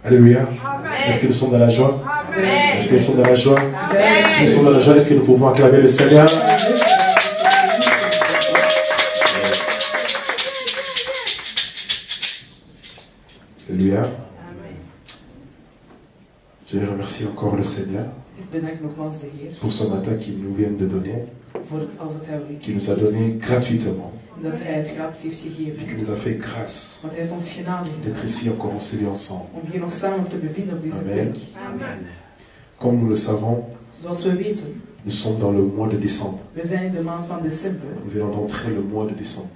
Alléluia. Est-ce que nous sommes dans la joie? Est-ce que nous sommes dans la joie? Si nous sommes dans la joie, est-ce que nous pouvons acclamer le Seigneur? Alléluia. Je remercie encore le Seigneur pour ce matin qu'il nous vient de donner, qui nous a donné gratuitement, et qui nous a fait grâce d'être ici encore ensemble ensemble. Amen. Comme nous le savons, nous sommes dans le mois de décembre. Nous venons d'entrer le mois de décembre.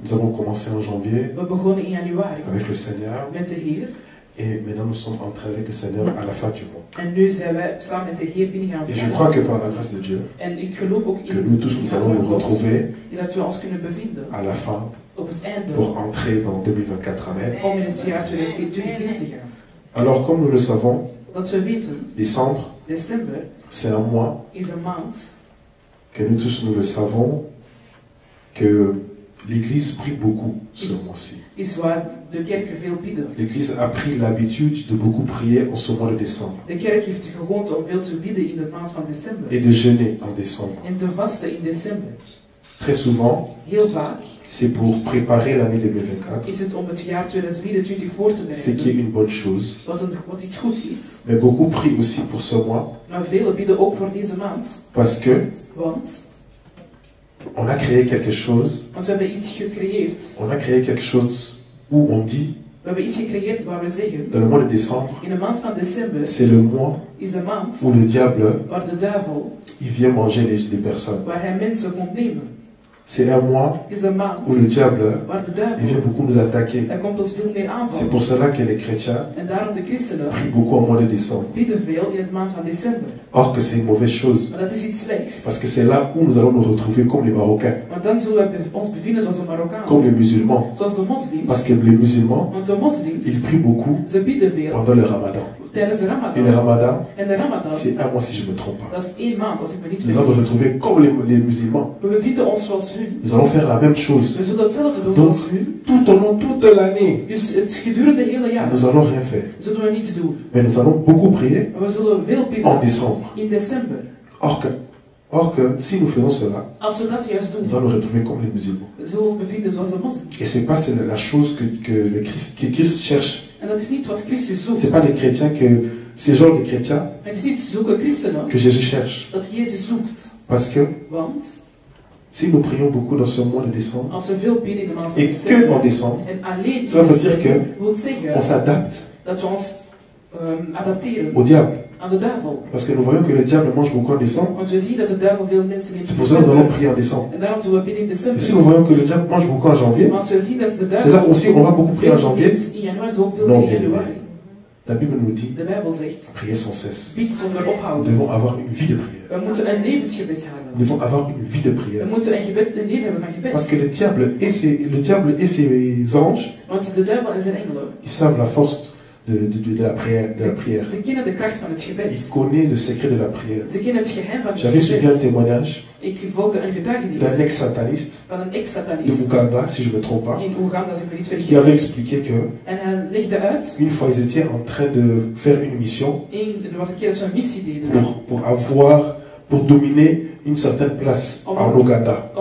Nous avons commencé en janvier avec le Seigneur. Et maintenant nous sommes entrés avec le Seigneur à la fin du mois. Et je crois que par la grâce de Dieu, que nous tous nous allons nous retrouver à la fin pour entrer dans 2024. Amen. Alors comme nous le savons, décembre, c'est un mois que nous tous nous le savons, que l'Église prie beaucoup ce mois-ci. L'Église a pris l'habitude de beaucoup prier en ce mois de décembre. Et de jeûner en décembre. Très souvent, c'est pour préparer l'année 2024. Ce qui est une bonne chose. Mais beaucoup prient aussi pour ce mois. Parce que on a créé quelque chose. On a créé quelque chose où on dit, dans le mois de décembre, c'est le mois où le diable il vient manger les personnes. C'est un mois où le diable il vient beaucoup nous attaquer. C'est pour cela que les chrétiens prient beaucoup au mois de décembre. Or que c'est une mauvaise chose. Parce que c'est là où nous allons nous retrouver comme les Marocains. Comme les musulmans. Parce que les musulmans, ils prient beaucoup pendant le ramadan. Et le ramadan, c'est un mois si je ne me trompe pas. Nous allons nous retrouver comme les musulmans. Nous allons faire la même chose. Donc, tout au long, toute l'année, nous n'allons rien faire. Mais nous allons beaucoup prier en décembre. Or que si nous faisons cela, nous allons nous retrouver comme les musulmans. Et ce n'est pas la chose que Christ cherche. Ce n'est pas les chrétiens c'est le genre de chrétiens que Jésus cherche. Parce que si nous prions beaucoup dans ce mois de décembre, et que en décembre, cela veut dire qu'on s'adapte au diable. Parce que nous voyons que le diable mange beaucoup en décembre. C'est pour ça que nous allons prier en décembre. Et si nous voyons que le diable mange beaucoup en janvier, c'est là aussi qu'on va beaucoup prier en janvier. Non, bien aimé. La Bible nous dit, priez sans cesse. Nous devons avoir une vie de prière. Nous devons avoir une vie de prière. Parce que le diable et ses anges, ils savent la force de la prière. Il connaît le secret de la prière. J'avais suivi un témoignage d'un ex-sataniste de Ouganda, si je ne me trompe pas, qui avait expliqué que une fois ils étaient en train de faire une mission pour dominer une certaine place en Ouganda.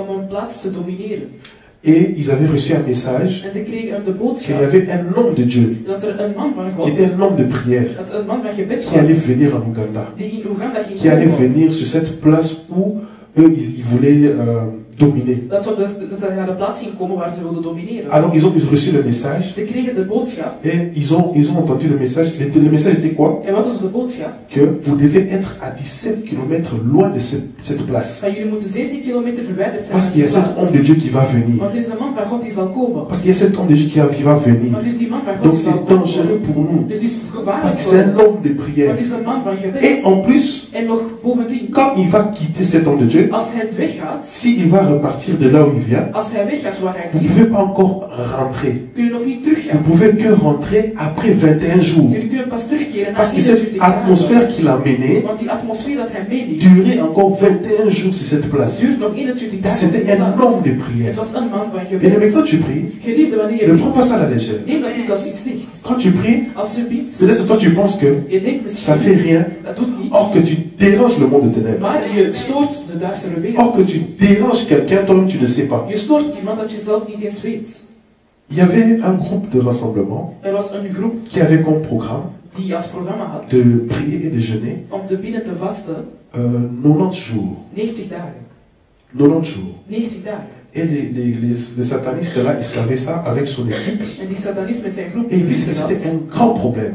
Et ils avaient reçu un message qu'il y avait un homme de Dieu, qui était un homme de prière, qui allait venir en Ouganda, qui allait venir sur cette place où eux, ils voulaient dominer. Alors ils ont reçu le message et ils ont entendu le message. Le message était quoi? Que vous devez être à 17 km loin de cette place. Parce qu'il y a cet homme de Dieu qui va venir. Parce qu'il y a cet homme de Dieu qui va venir. Donc c'est dangereux pour nous. Parce que c'est un homme de prière. Et en plus, quand il va quitter cet homme de Dieu, s'il va repartir de là où il vient, vous ne pouvez pas encore rentrer. Vous pouvez que rentrer après 21 jours. Parce que cette atmosphère qu'il a menée durait encore 21 jours sur cette place. C'était un homme de prière. Bien aimé, quand tu pries, ne prends pas ça à la légère. Quand tu pries, peut-être toi tu penses que ça ne fait rien. Or que tu déranges le monde de ténèbres. Or que tu déranges quelqu'un, toi-même tu ne sais pas. Il y avait un groupe de rassemblement qui avait comme programme de prier et de jeûner 90 jours. 90 jours. Et les satanistes là, ils savaient ça avec son équipe. Et ils disaient que c'était un grand problème.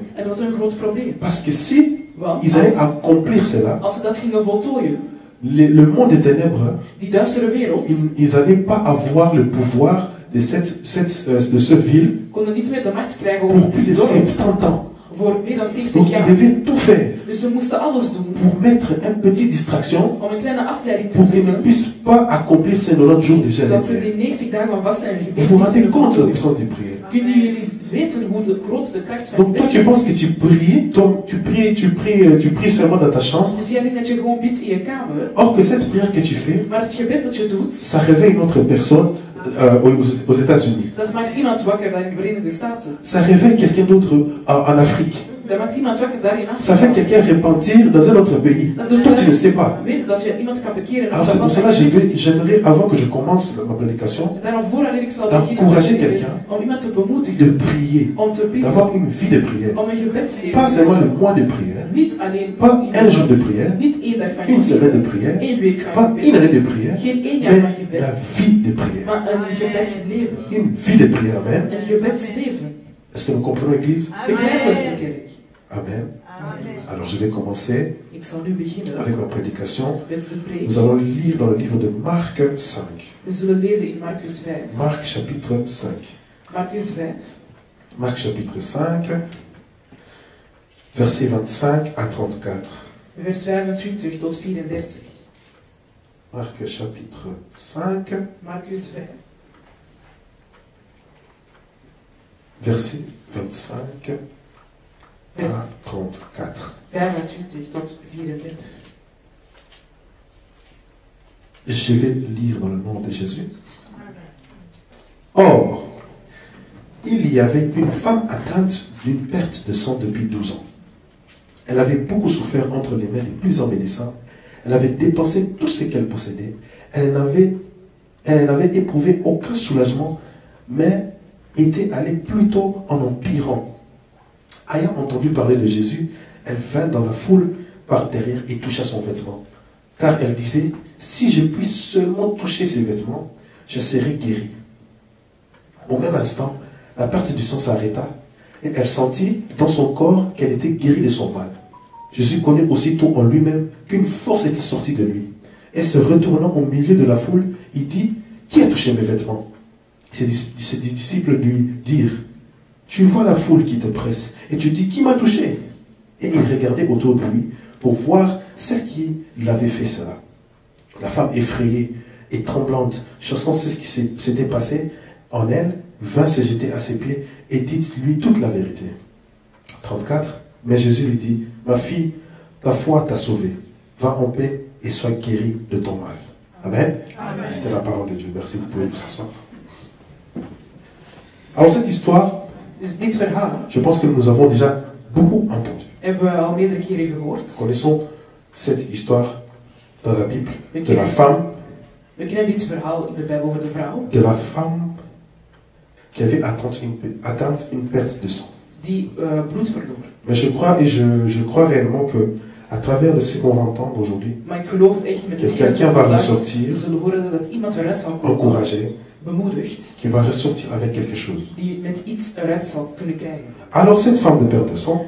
Parce que si ils allaient accomplir cela, le monde des ténèbres, ils n'allaient pas avoir le pouvoir de ce ville pour plus de 70 ans. Donc ils devaient tout faire pour mettre une petite distraction pour qu'ils ne puissent pas accomplir ces 90 jours de jeûne. Vous vous rendez compte de la puissance du prière. Donc toi tu penses que tu pries, tu pries seulement dans ta chambre. Or que cette prière que tu fais, ça réveille une autre personne aux États-Unis. Ça réveille quelqu'un d'autre en Afrique. Ça fait quelqu'un repentir dans un autre pays. Toi, tu ne sais pas. Alors c'est pour cela que j'aimerais, avant que je commence ma prédication, encourager quelqu'un de prier, d'avoir une vie de prière. Pas seulement le mois de prière, pas un jour de prière, une semaine de prière, pas une année de prière, mais la vie de prière. Une vie de prière, amen. Est-ce que nous comprenons l'église? Amen. Alors je vais commencer avec ma prédication. Nous allons lire dans le livre de Marc 5. Marc chapitre 5. Marc chapitre 5, versets 25 à 34. Marc chapitre 5, verset 25 à 34. Je vais lire dans le nom de Jésus. Or, il y avait une femme atteinte d'une perte de sang depuis 12 ans. Elle avait beaucoup souffert entre les mains de plusieurs médecins. Elle avait dépensé tout ce qu'elle possédait. Elle n'avait éprouvé aucun soulagement, mais était allée plutôt en empirant. Ayant entendu parler de Jésus, elle vint dans la foule par derrière et toucha son vêtement. Car elle disait, si je puis seulement toucher ses vêtements, je serai guérie. Au même instant, la perte du sang s'arrêta et elle sentit dans son corps qu'elle était guérie de son mal. Jésus connut aussitôt en lui-même qu'une force était sortie de lui. Et se retournant au milieu de la foule, il dit, qui a touché mes vêtements? Ses disciples lui dirent, tu vois la foule qui te presse, et tu dis, qui m'a touché? Et il regardait autour de lui pour voir celle qui l'avait fait cela. La femme effrayée et tremblante, chassant ce qui s'était passé en elle, vint se jeter à ses pieds et dit-lui toute la vérité. 34. Mais Jésus lui dit, ma fille, ta foi t'a sauvée. Va en paix et sois guérie de ton mal. Amen. C'était la parole de Dieu. Merci, vous pouvez vous asseoir. Alors cette histoire, je pense que nous avons déjà beaucoup entendu. Connaissons cette histoire dans la Bible de la femme, qui avait atteint une perte de sang. Mais je crois je crois réellement que à travers de ce qu'on va entendre aujourd'hui, quelqu'un va ressortir encouragé, qui va ressortir avec quelque chose. Alors cette femme de perte de sang,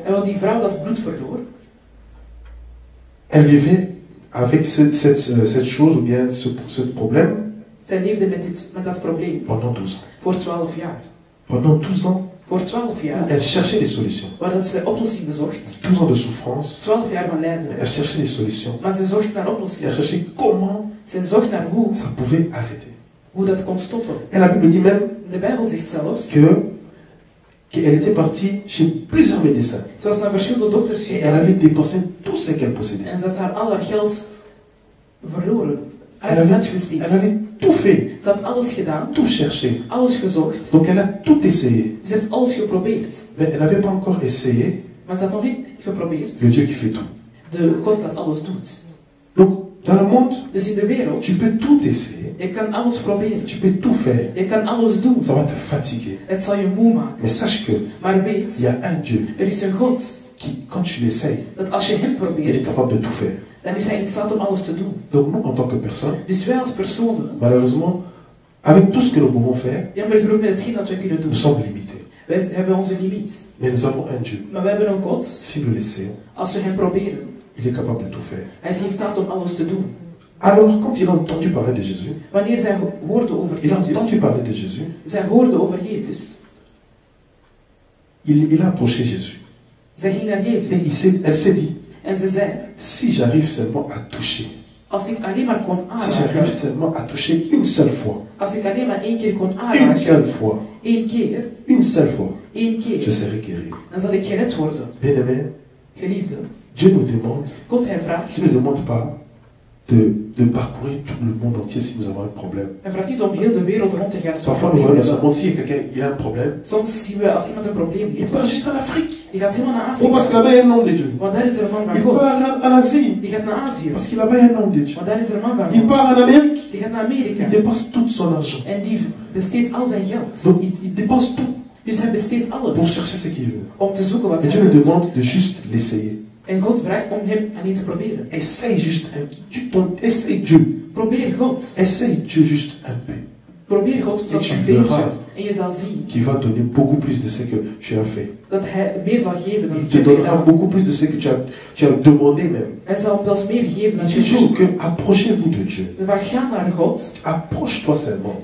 elle vivait avec cette chose ou bien ce problème pendant 12 ans. Pendant 12 ans, elle cherchait des solutions. 12 ans de souffrance. Elle cherchait des solutions. Elle cherchait comment Zij zocht naar hoe ça pouvait arrêter. Hoe dat kon stoppen. Et la Bible dit même De Bijbel zegt zelfs qu'elle était partie chez plusieurs médecins. Ze was naar verschillende dokters gegaan. Et elle avait dépensé tout ce qu'elle possédait. En ze had haar al haar geld verloren. Elle avait tout fait. Ze had alles gedaan. Tout cherché. Alles gezocht. Donc elle a tout essayé. Ze heeft alles geprobeerd. Mais elle n'avait pas encore essayé. Maar ze had nog niet geprobeerd. Le Dieu qui fait tout. De God dat alles doet. Donc dans le monde, dus in de wereld, tu peux tout essayer. Je kan alles proberen. Tu peux tout faire. Je kan alles doen. Ça va te fatiguer. Het zal je moe maken. Mais sache que maar weet, il y a un Dieu is een God qui, quand tu l'essayes, dat als je hem probeert, il est capable de tout faire. Dan is hij in staat om alles te doen. Donc nous, en tant que personne, dus wij als personen, malheureusement, avec tout ce que nous pouvons faire, jammer genoeg met hetgeen dat we kunnen doen, nous sommes limités. Wij hebben onze limiet. Mais nous avons un Dieu. Maar we hebben een God. Si nous l'essayons, als we hem proberen, il est capable de tout faire. Hij is in staat om alles te doen. Alors, quand il a entendu parler de Jésus, wanneer zij hoorde over il a Jezus, entendu parler de Jésus, zij hoorde over Jezus, il a approché Jésus. Zij ging naar Jezus. Et elle s'est dit, en ze zei, si j'arrive seulement à toucher, als ik alleen maar kon aanraken, si j'arrive seulement à toucher une seule fois, als ik alleen maar één keer kon aanraken, une seule fois, één keer, une seule fois, één keer, je serai guéri. Dan zal ik gered worden. Bien-aimé, geliefde, Dieu nous demande, God hij vraagt, il ne demande pas de parcourir tout le monde entier si nous avons un problème. Hij vraagt niet om heel de wereld rond te gaan. Parfois nous voyons dans ce monde, si quelqu'un il a un problème, soms zien we als iemand een probleem heeft, il part juste en Afrique. Die gaat helemaal naar Afrika. Oh, parce que là-bas il y a un nom de Dieu. Want daar is er een man van il God. part en Asie. Die gaat naar Azië. Parce que là-bas il y a un nom de Dieu. Want daar is er een man van God. Il part en Amérique. Die gaat naar Amerika. Il dépense tout son argent. En die besteedt al zijn geld. Donc il dépense tout. Dus hij besteedt alles. Pour chercher ce qu'il veut. Om te zoeken wat hij wil. Dieu nous demande de juste l'essayer. En God vraagt om hem aan niet te proberen. Essaye juste essaye Dieu. Probeer God. Essaye Dieu juste un peu. Probeer God zelfs een beetje. En je zal zien. Qui va donner beaucoup plus de ce que tu as fait. Dat hij meer zal geven dan il te donnera beaucoup plus de ce que tu as demandé même. Hij zal zelfs meer geven dan je je juste que approchez-vous de Dieu. Ga naar God. Approche-toi seulement.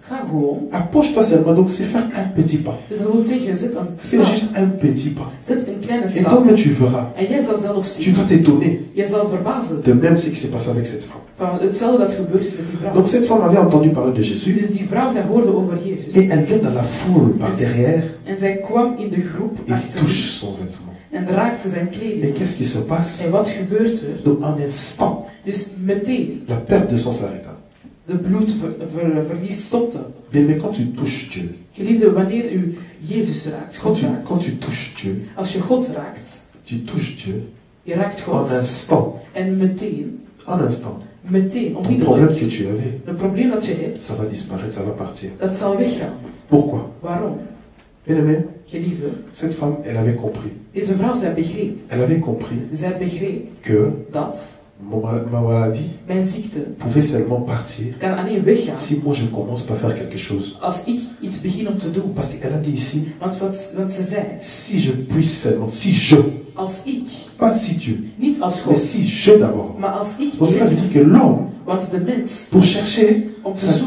Ga gewoon. Approche-toi seulement, donc c'est faire un petit pas. Dus dat wil zeggen, zet een c'est juste un petit pas. Zet een kleine stap. Et toi-même tu verras. En jij zal zelf zien. Tu vas t'étonner. Je zal verbazen. De même ce qui s'est passé avec cette femme. Van hetzelfde dat gebeurd is met die vrouw. Donc cette femme avait entendu parler de Jésus. Dus die vrouw, zij hoorde over Jezus. Et elle vient dans la foule par derrière. En zij kwam in de groep achter. Touche son vêtement. En raakte zijn kleding. Et qu'est-ce qui se passe? En wat gebeurt er? Donc en instant. Dus meteen. La perte de sang s'arrêta. De bloedverlies stopte. Bien, mais quand tu touches Dieu. Geliefde, wanneer u Jezus raakt, God raakt. Quand tu touches Dieu. Als je God raakt. Tu touches Dieu. Je raakt God. En instant. En meteen. En instant. Meteen, onmiddellijk. Le problème que tu avais. Het probleem dat je hebt. Ça va disparaître, ça va partir. Dat zal weggaan. Pourquoi? Waarom? Bien-aimé, geliefde, cette femme, elle avait compris. Deze vrouw, zij begreep. Elle avait compris. Zij begreep. Que. Dat. Ma maladie. Mijn ziekte. Pouvait seulement partir. Kan alleen weggaan. Si moi je commence par faire quelque chose. Als ik iets begin om te doen. Parce qu'elle a dit ici. Want ze zei. Si je puisse seulement, si je. Als ik. Pas si Dieu. Niet als God. Mais si je d'abord. Maar als ik. Pour cela, je dis que l'homme. Want de mens. Pour chercher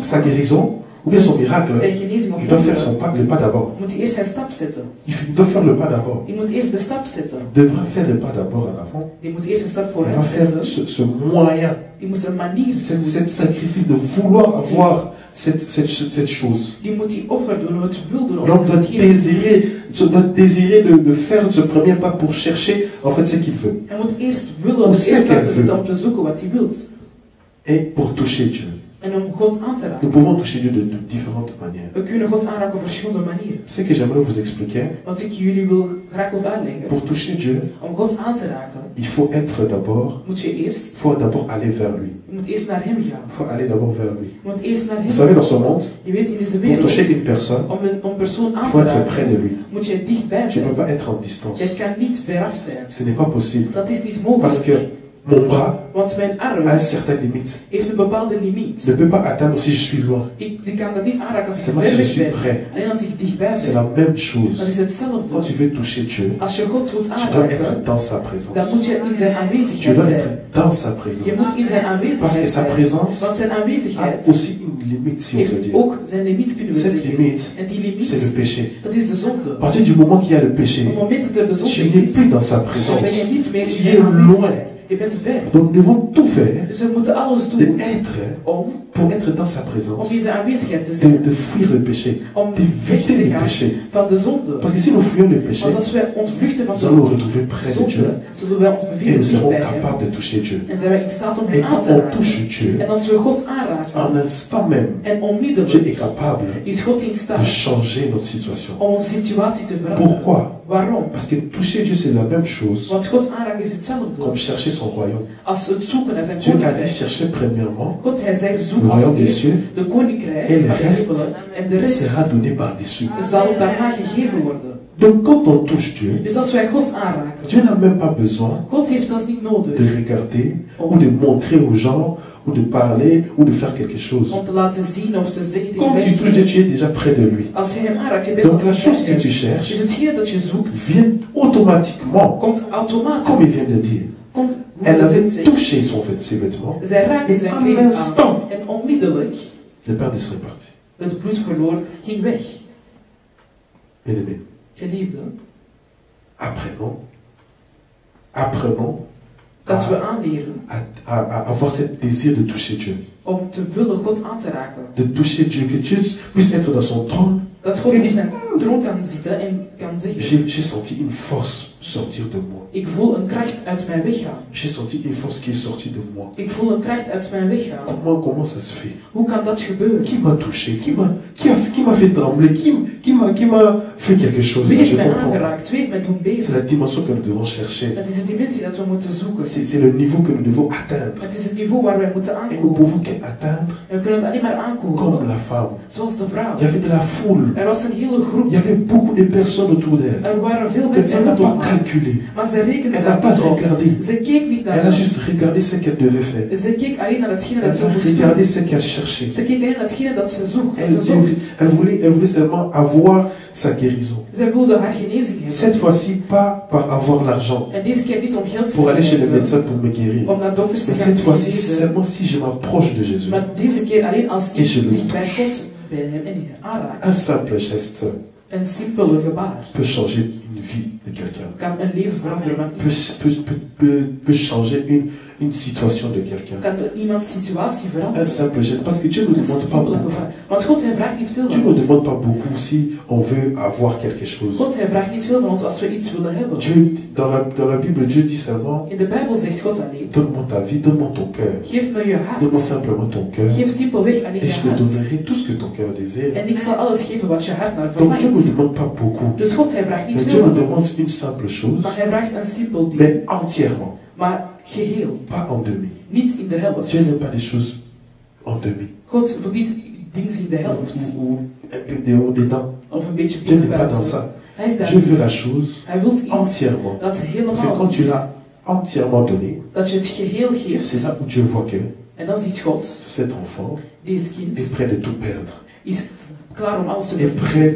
sa guérison. Ou bien son miracle, il doit faire le pas d'abord. Il doit faire le pas d'abord. Il devra faire le pas d'abord en avant. Il va faire ce moyen, cette sacrifice de vouloir avoir cette chose. L'homme doit désirer de faire ce premier pas pour chercher en fait ce qu'il veut. Ou ce qu'elle veut. Et pour toucher Dieu. En om God aan te raken. Nous pouvons toucher Dieu de différentes manières. We kunnen God aanraken op verschillende manieren. Ce que j'aimerais vous expliquer. Wat ik jullie wil graag wil uitleggen. Pour toucher Dieu. Om God aan te raken. Il faut être d'abord. Moet je eerst. Faut d'abord aller vers lui. Je moet eerst naar hem gaan. Faut aller d'abord vers lui. Je moet eerst naar hem. Vous savez dans ce monde. Je weet in deze wereld. Pour toucher une personne. Om een persoon aan te faut être raken. près de lui. Moet je dichtbij zijn. Tu ne peux pas être en distance. Je kan niet veraf zijn. Ce n'est pas possible. Dat is niet mogelijk. Parce que mon bras want mijn arm a une certaine limite. Heeft een bepaalde limiet. Ne peut pas atteindre si je suis loin. Ik kan dat niet aanraken als ik ver weg ben. Alleen als ik dichtbij ben. C'est la même chose. Dat is hetzelfde. Quand tu veux toucher Dieu, als je God wilt aanraken, tu dois être dans sa présence. Dan moet je in zijn aanwezigheid zijn. Tu dois être dans sa présence. Je moet in zijn aanwezigheid Parce que sa présence want zijn aanwezigheid a aussi une limite, si on peut dire. Ook zijn limiet kunnen we Cette zeggen. limite, en die limiet, c'est le péché. Dat is de zonde. À partir du moment qu'il y a le péché, Op het moment dat er de zonde tu n'es plus dans sa présence. ben je niet meer tu es loin. Je bent ver. Donc devons tout faire Dus we moeten alles doen pour être dans sa présence, om in zijn aanwezigheid te zijn, de fuir le péché, om d'éviter weg te le gaan péché. van de zonde. Parce que si nous fuyons le péché, Want als wij ontvluchten van nous allons nous de retrouver près de Dieu zonde, zullen wij ons et bevinden nous serons dicht bij hem. capables de toucher Dieu. En zijn wij in staat om Et hem aan quand te on raken. touche Dieu, En als we God aanraken, en instant même, en Dieu onmiddellijk est capable is God in de staat changer notre situation. om onze situatie te veranderen. Pourquoi? Waarom? Parce que toucher Dieu, c'est la même chose Want God aanraken is hetzelfde comme chercher son royaume. als het zoeken naar zijn Dieu a dit koninkrijk. chercher premièrement God, hij zegt, le zoek als royaume des eerst cieux de koninkrijk et le van de reste hemelen en de rest sera donné par-dessus. zal daarna gegeven worden. Donc quand on touche Dieu, Dus als wij God aanraken, Dieu n'a même pas besoin God heeft zelfs niet nodig de regarder ou de montrer aux gens ou de parler ou de faire quelque chose. om te laten zien of te zeggen tegen Quand tu touches Dieu, tu es déjà près de lui. Als je hem aanraakt, je bent Donc al la chose que dichtbij. tu cherches Dus hetgeen dat je zoekt, vient automatiquement, komt automatisch. comme il vient de dire. Komt, hoe Elle dat avait het zegt. touché ses vêtements Zij raakte et zijn en kleding instant, aan. En onmiddellijk, le Père is reparti. het bloed verloor, ging weg. Bien-aimé, Geliefde, apprenons dat we aanleren à avoir ce désir de toucher Dieu. om te willen God aan te raken. De toucher Dieu, que Dieu puisse être dans son trône. Dat God op zijn troon kan zitten en kan zeggen, J'ai senti une force sortir de moi. ik voel een kracht uit mijn weggaan. J'ai senti une force qui est sortie de moi. Ik voel een kracht uit mijn weggaan. Comment ça se fait? Hoe kan dat gebeuren? Qui m'a touché? Qui m'a fait trembler? Qui m'a fait quelque chose? Wie heeft Je mij comprends. aangeraakt? Wie heeft mij doen C'est beven? la dimension que nous devons chercher. Dat is de dimensie dat we moeten zoeken. C'est le niveau que nous devons atteindre. Het is het niveau waar wij moeten Et nous aankomen. pouvons qu'atteindre En we kunnen het alleen maar comme aankomen, la femme. zoals de vrouw. Il y avait de la foule. Er was een hele groep. Il y avait beaucoup de personnes autour d'elle. Er waren veel Elle mensen n'a rondom pas haar. calculé. Maar ze rekende Elle n'a daar pas niet op. regardé. Ze keek niet naar Elle a dat. juste regardé ce qu'elle devait faire. Ze keek alleen naar hetgene Elle dat ze a moest regardé doen. ce qu'elle cherchait. Ze keek alleen naar hetgene dat ze zocht. Elle voulait seulement avoir sa guérison. Zij wilde haar genezing Cette hebben. fois-ci, pas par avoir l'argent En deze keer niet om geld pour te aller chez le krijgen, médecin pour me guérir. om naar dokters te Mais gaan cette fois-ci, genezen. seulement si je m'approche de Jésus. Maar deze keer alleen als Et je ik le dicht bij touche. God bij hem en hem aanraak. Un simple geste Een simpele gebaar peut changer une vie de quelqu'un. kan een leven veranderen van iemand. Peut changer une situation de quelqu'un. Kan iemands situatie Un veranderen. simple geste. Parce que Dieu ne nous Een demande pas simpele beaucoup. gebaar. Want God hij vraagt niet veel Dieu van ne ons. demande pas beaucoup si on veut avoir quelque chose. God hij vraagt niet veel van ons als we iets willen hebben. Dieu, dans la Bible, Dieu dit seulement, In de Bijbel zegt God alleen, donne-moi ta vie, donne-moi ton cœur. geef me je Donne-moi hart. simplement ton cœur. Geef simpelweg alleen Et je je te hart. donnerai tout ce que ton cœur désire. En ik zal alles geven wat je hart naar Donc Dieu ne nous verlangt. demande pas beaucoup. Dus God hij vraagt niet Mais Dieu veel nous van demande ons. une simple chose, Maar hij vraagt een simpel ding. mais entièrement, Maar geheel. pas en demi. Niet in de helft. Dieu n'aime pas des choses en demi. God wil niet dingen in de helft. Ou un peu de haut dedans. Of een beetje Dieu n'est pas dans buiten. ça. Hij is daar Dieu veut niet. la chose Hij wil iets entièrement. dat Parce que helemaal quand tu is. l'as entièrement donné, Dat je het geheel c'est geeft. là où Dieu voit que En dan ziet God, cet enfant deze est kind prêt de tout perdre. is klaar om alles te Est verliezen. prêt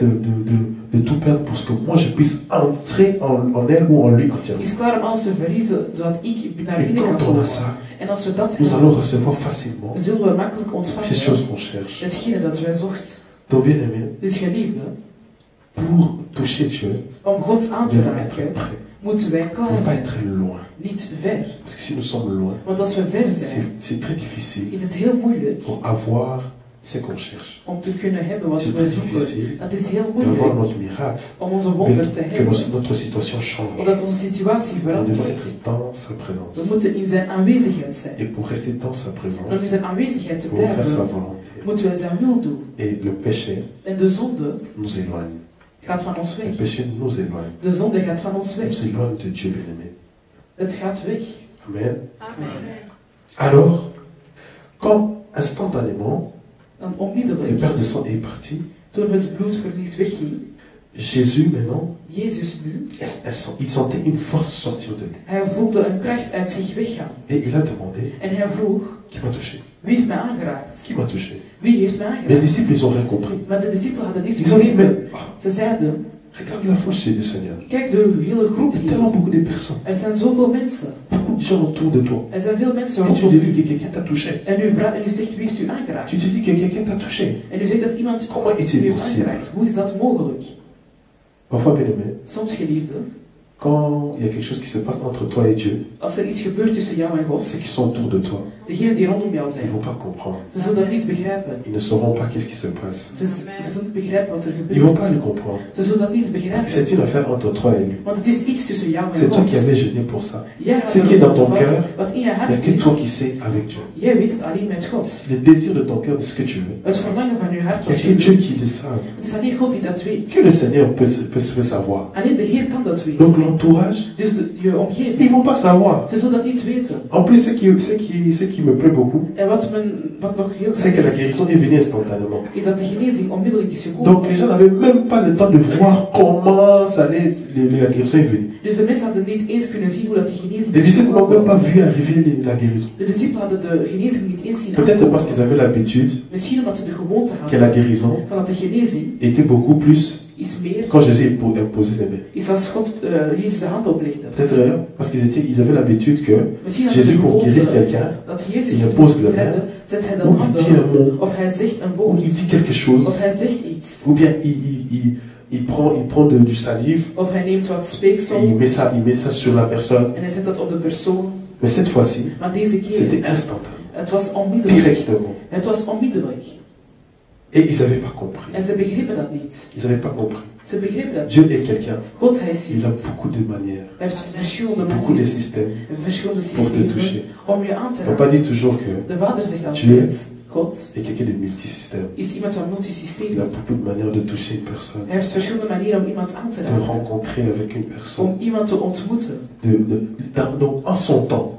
de tout perdre pour que moi je puisse entrer en elle ou en lui entièrement. Is klaar om alles te verliezen, zodat ik naar Et binnen kan quand on a komen. ça, En als we dat nous hebben, allons recevoir facilement zullen we makkelijk ces ontvangen choses qu'on cherche. hetgene dat wij zocht. Donc bien aimé, Dus geliefde, pour toucher Dieu, om God aan nous te devons être raken, prêts. moeten wij Ne klaar pas zijn. être loin. Niet ver. Parce que si nous sommes loin, Want als we ver zijn, c'est très difficile is het heel moeilijk pour avoir ce qu'on cherche. om te kunnen hebben wat C'est we très zoeken. difficile Dat is heel d'avoir moeilijk notre miracle, om onze wonder te que hebben. notre situation change. Omdat onze situatie On devrait verandert. être dans sa présence. We moeten in zijn aanwezigheid zijn. Et pour rester dans sa En om présence, in zijn aanwezigheid te pour faire sa blijven, volonté. moeten wij zijn wil doen. Et le péché En de zonde nous éloigne. gaat van ons Le weg. péché nous éloigne. De zonde gaat van ons On weg. s'éloigne de Dieu, bien-aimé. Het gaat weg. Amen. Amen. Alors, quand instantanément, Dan le onmiddellijk, Père de sang est parti, toen het bloedverlies wegging, Jésus maintenant, Jezus nu, il sentait une force sortir de lui. hij voelde een kracht uit zich weggaan. Et il a demandé, En hij vroeg, qui m'a touché? wie heeft mij aangeraakt? Qui m'a touché? Wie heeft mij Les aangeraakt? disciples, ils ont rien compris. Maar de discipelen hadden niets Ils ont dit, mais begrepen. Ze zeiden, regarde la foule, c'est du Seigneur. kijk de hele groep Il y a hier. tellement beaucoup de personnes, Er zijn zoveel mensen. beaucoup de gens autour de toi. Er zijn veel mensen Et tu rondom te dis u. que quelqu'un t'a touché. En u zegt, wie heeft u aangeraakt? Tu te dis que quelqu'un t'a touché. En u zegt dat iemand Comment u est-il heeft possible? aangeraakt. Hoe is dat mogelijk? Parfois, bien aimé, Soms, geliefde, Quand il y a quelque chose qui se passe entre toi et Dieu, als iets gebeurt tussen jou en God, ceux qui sont autour de toi, degenen die rondom jou ils zijn, ne vont pas comprendre. ze zullen dat niet begrijpen. Ils ne sauront pas qu'est-ce qui se passe. Ze zullen niet begrijpen wat er Ils ne vont pas gebeurt. le comprendre. Ze zullen dat niet Parce que begrijpen. c'est une affaire entre toi et lui. Want het is iets tussen jou en C'est toi God. qui avais gêné pour ça. Jij had Ce qui est dans ton erop cœur, gevast. Wat in je il n'y a hart que is, toi qui sais avec Dieu. jij weet het alleen met God. Le désir de ton cœur de ce que tu veux. Het verlangen van je hart Il n'y a wat que je Dieu wilt. qui le sait. Het is alleen God die dat weet. Que le Seigneur peut savoir. Alleen de Heer kan dat Donc weten. l'entourage, Dus je ils ne omgeving, vont pas savoir. ze zullen dat niet weten. En plus, ce qui me plaît beaucoup, En wat nog heel c'est que la graag guérison est venue instantanément. is dat de genezing onmiddellijk is Donc gekomen. les gens n'avaient même pas le temps de voir comment ça allait, la guérison est venue. Dus de mensen hadden niet eens kunnen zien hoe dat die genezing Les is disciples n'ont même pas gekomen. vu arriver la guérison. De discipelen hadden de genezing niet eens zien Peut-être parce aankomen. qu'ils avaient l'habitude Misschien omdat ze de gewoonte que la hadden guérison van dat de genezing était beaucoup plus is meer quand Jésus imposait les mains. is als God Jezus de hand oplegde. Peut-être parce qu'ils avaient l'habitude que Misschien hadden ze Jésus, de pour guérir gewoonte quelqu'un, dat Jezus il iemand impose moet la main, redden, zet hij de ou il hand dit un op, mot, of hij zegt een ou woord, il dit quelque chose, of hij zegt iets, ou bien il prend du salive of hij neemt wat et speeksel il met ça sur la personne. en hij zet dat op de persoon. Mais cette fois-ci, Maar deze keer, c'était instantané, het was onmiddellijk. directement. Het was onmiddellijk. Et ils n'avaient pas compris. En ze begrepen dat niet. Ils n'avaient pas compris. Ze begrepen dat Dieu niet. est quelqu'un. God, hij is Il a iemand. beaucoup de manières, Hij heeft verschillende beaucoup de manieren, systèmes verschillende pour te toucher. systemen om je aan te On raken. pas dit toujours que De Vader zegt Dieu altijd, God est quelqu'un de multisystème. is iemand van Il a multisystemen. beaucoup de manières de toucher une personne, Hij heeft verschillende manieren om iemand aan te de raken. rencontrer avec une personne, Om iemand te ontmoeten. donc en son temps,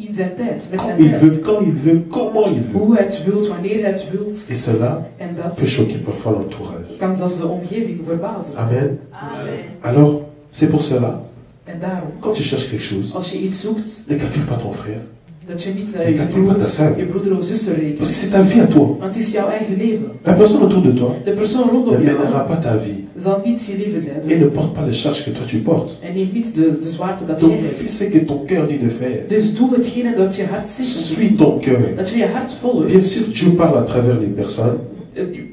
In zijn tijd, met quand zijn il tijd. veut, comment il veut. Hoe hij het wilt, wanneer hij het wilt. Et cela En dat peut choquer parfois l'entourage. kan zelfs de omgeving verbazen. Amen. Amen. Alors, c'est pour cela, En daarom, quand tu cherches quelque chose, als je iets zoekt, ne calcule pas ton frère, dat je niet ne naar calcule pas ta sœur, je broeder of zuster parce que rekent. c'est ta vie à toi. Want het is jouw eigen leven. La personne autour de toi De persoon ne rondom mènera jou pas ta vie zal niet je leven et leiden. ne porte pas les charges que toi tu portes. En neemt niet de zwaarte dat Donc jij fais hebt. ce que ton cœur dit de faire. Dus doe hetgene dat je hart zegt. Suis ton cœur. Dat je je hart volgt. Bien sûr, Dieu parle à travers les personnes.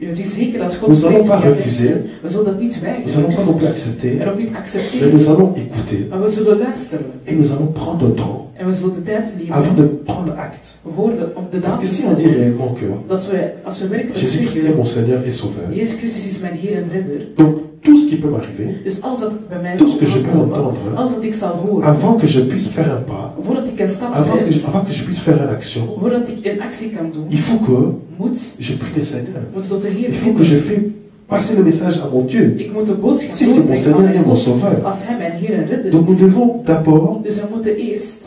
Het is zeker dat God Nous allons spreekt pas via refuser. mensen. We zullen dat niet Nous weigeren. n'allons pas non plus accepter, En ook niet mais accepteren. nous allons écouter. Maar we zullen luisteren. Et nous allons prendre le temps En we zullen de tijd avant nemen de prendre acte. voor om de Parce daad que te si on dit stellen. réellement que Dat we, als we werkelijk Jésus-Christ est zeggen, mon Seigneur et Sauveur, Jezus Christus is mijn Heer en Redder. donc tout ce qui peut m'arriver, Dus alles dat bij mij tout ce que je peux zal komen, entendre, alles dat ik zal horen, avant que je puisse faire un pas, voordat ik een stap avant que zet, je puisse faire une action, voordat ik een actie kan doen, il faut que moet je prie le Seigneur. tot de Heer Il faut que je fais passer le message à mon Dieu. Ik moet de boodschap Si c'est mon doorbrengen Seigneur aan et mijn mon God, Sauveur. als Hij mijn Heer en Redder Donc nous is. devons d'abord Dus we moeten eerst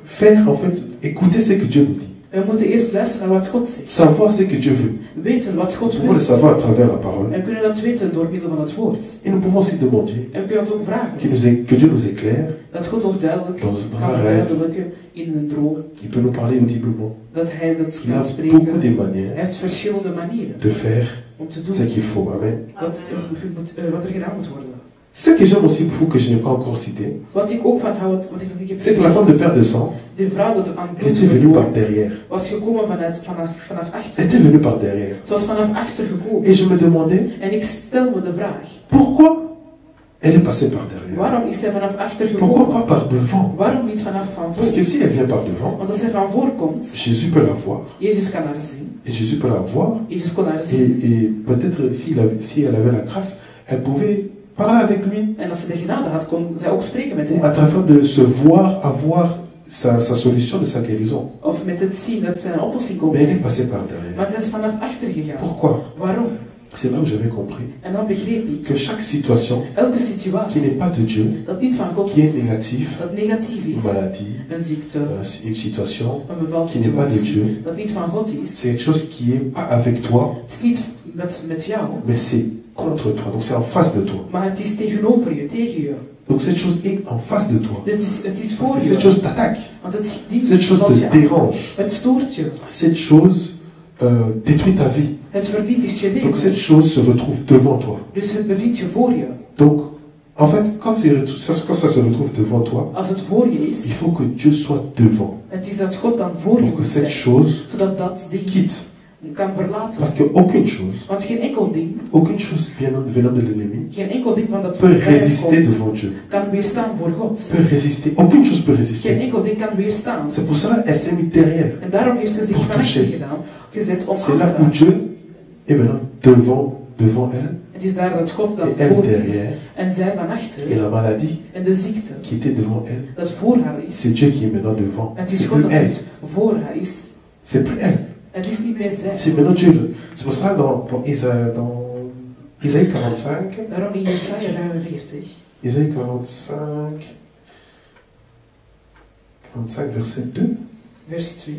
faire, en fait, écouter ce que Dieu nous dit. We moeten eerst luisteren naar wat God zegt. Savoir ce que Dieu veut. Weten wat God Nous pouvons le wil. savoir à travers la parole. En we kunnen dat weten door middel van het woord. Et nous pouvons aussi demander En we kunnen dat ook vragen. que Dieu nous éclaire, Dat God ons duidelijk dans kan un rêve, verduidelijken in een droom. qu'il peut nous parler audiblement. Dat Hij dat Il a kan beaucoup spreken. de manières Hij heeft verschillende manieren de faire om te ce doen qu'il faut. Amen. wat er gedaan moet worden. Ce que j'aime aussi beaucoup, que je n'ai pas encore cité, Wat ik ook van hou, wat ik nog niet heb c'est que la femme de perte de sang de vrouw dat aan bloed était venue par derrière. was gekomen vanaf achter. Elle était venue par derrière. Ze was vanaf achter gekomen. Et je me demandais, En ik stel me de vraag. pourquoi elle est passée par derrière? Waarom is zij vanaf achter Pourquoi gekomen? pas par devant? Waarom niet vanaf van Parce voor? que si elle vient par devant, Want als zij van voor komt, Jésus peut la voir. Jezus kan haar zien. Et Jésus peut la voir. Jezus kon haar zien. Et peut-être si elle avait la grâce, elle pouvait parler avec lui. En als ze de genade had, kon zij ook spreken met Ou à hem. travers de se voir avoir sa solution de sa guérison. Of met het zien dat zij een oplossing kon Mais elle est brengen. passée par derrière. Maar zij is vanaf achter gegaan. Pourquoi? Waarom? C'est là où j'avais compris En dan begreep ik, que chaque situation elke qui situatie n'est pas de Dieu, dat niet van God qui est is, négative, dat negatief une is, maladie, een ziekte, une situation een bepaalde qui n'est pas de situatie, Dieu, dat niet van God is, c'est quelque chose qui n'est pas avec toi, het is niet met jou, mais c'est contre toi. Donc c'est en face de toi. maar het is tegenover je, tegen je. Donc cette chose est en face de toi. Het is Parce voor que je. cette chose t'attaque. Want het dient Cette chose valt te je aan. dérange. Het stoort je. Cette chose détruit ta vie. Het vernietigt je Donc cette leven. chose se retrouve devant toi. Dus het bevindt je voor je. Donc, en fait, quand ça se retrouve devant toi, Als het voor je il is, faut que Dieu soit devant. het is dat God dan voor je Pour que moet cette zijn. chose Zodat dat ding quitte kan verlaten. Parce qu'aucune chose, Want geen enkel ding, aucune chose venant de l'ennemi geen enkel ding van dat peut résister devant Dieu. kan weerstaan voor God. Peut résister, aucune chose peut résister. Geen enkel ding kan weerstaan. C'est pour cela qu'elle s'est mise derrière. En daarom heeft ze zich Pour van achter toucher. gedaan, gezet om C'est aan te là où raken. Dieu est maintenant devant elle. Het is daar dat God dan Et elle voor is derrière. en zij van achter. Et la maladie En de ziekte qui était devant elle, dat voor haar is. c'est Dieu qui est maintenant devant. Het is C'est God plus dat elle. nu voor haar is. C'est plus elle. Het is niet meer zij. C'est maintenant Dieu. C'est pour ça dans Isaïe 45. Daarom in Jesaja 45. Isaïe 45, verset 2. Vers 2.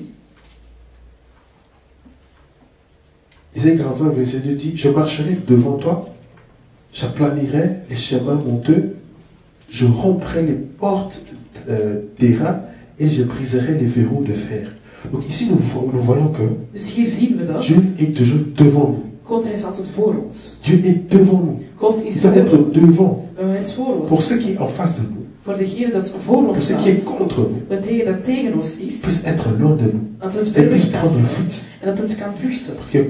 Isaïe 45, verset 2 dit: Je marcherai devant toi, j'aplanirai les chemins monteux, je romprai les portes d'airain et je briserai les verrous de fer. Donc ici nous voyons que Dus hier zien we dat Dieu est toujours devant nous. God is altijd voor ons. Dieu est devant nous. God Il is doit voor être ons. devant. Hij is voor ons. Pour ceux qui est en face de nous, Voor degene dat voor pour ons ceux qui est staat. contre nous, Dat tegen ons is. puisse être loin de nous. Dat het Et ver puisse weg kan. prendre fuite. En dat het kan vluchten. Parce que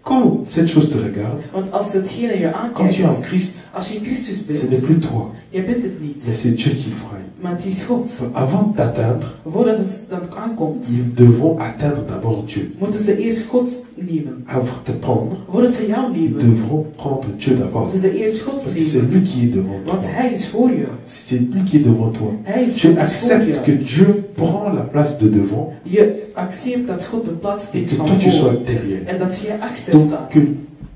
quand cette chose te regarde, Want als hetgene je quand tu es en aankijkt, Christ, als je in Christus ce n'est bent, plus toi, je bent het mais niet. c'est Dieu qui voit. Maar het is God. Avant d'atteindre, Voordat het dan aankomt, nous devons atteindre d'abord Dieu. moeten ze eerst God nemen. Avant de prendre, Voordat ze jou nous nemen, devrons prendre Dieu d'abord. moeten ze eerst God Parce que c'est nemen. lui qui est devant toi. Want Hij is voor je. C'est lui qui est devant toi. Hij is Tu voor acceptes que je. Dieu prend la place de devant Je accepteert dat God de plaats et neemt que van toi tu voor. sois derrière. En dat jij achter Donc staat.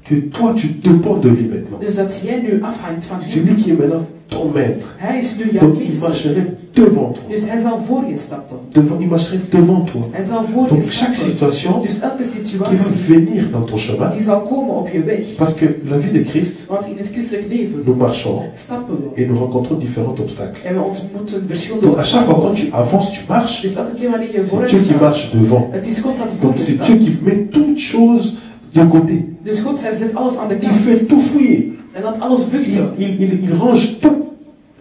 que toi tu dépends de lui maintenant. Dus dat jij nu afhangt van C'est hem. lui qui est maintenant ton maître. Hij is nu jouw Donc il meester. marcherait devant toi. Dus hij zal voor je stappen. Il marcherait devant toi. Hij zal voor Donc je chaque stappen. situation Dus elke qui va situatie venir dans ton chemin, die zal komen op je weg. parce que la vie de Christ, Want in het christelijk leven nous marchons stappen we. et nous rencontrons différents obstacles. En we ontmoeten verschillende Donc à chaque fois quand tu obstakels. avances, tu marches, Dus elke keer wanneer je c'est vooruit Dieu qui gaat, marche devant. het is God dat voor Donc je c'est staat. Dieu qui met toutes choses de côté. Dus God hij zet alles aan de Il kant. fait tout fouiller. En laat alles vluchten. Il range tout.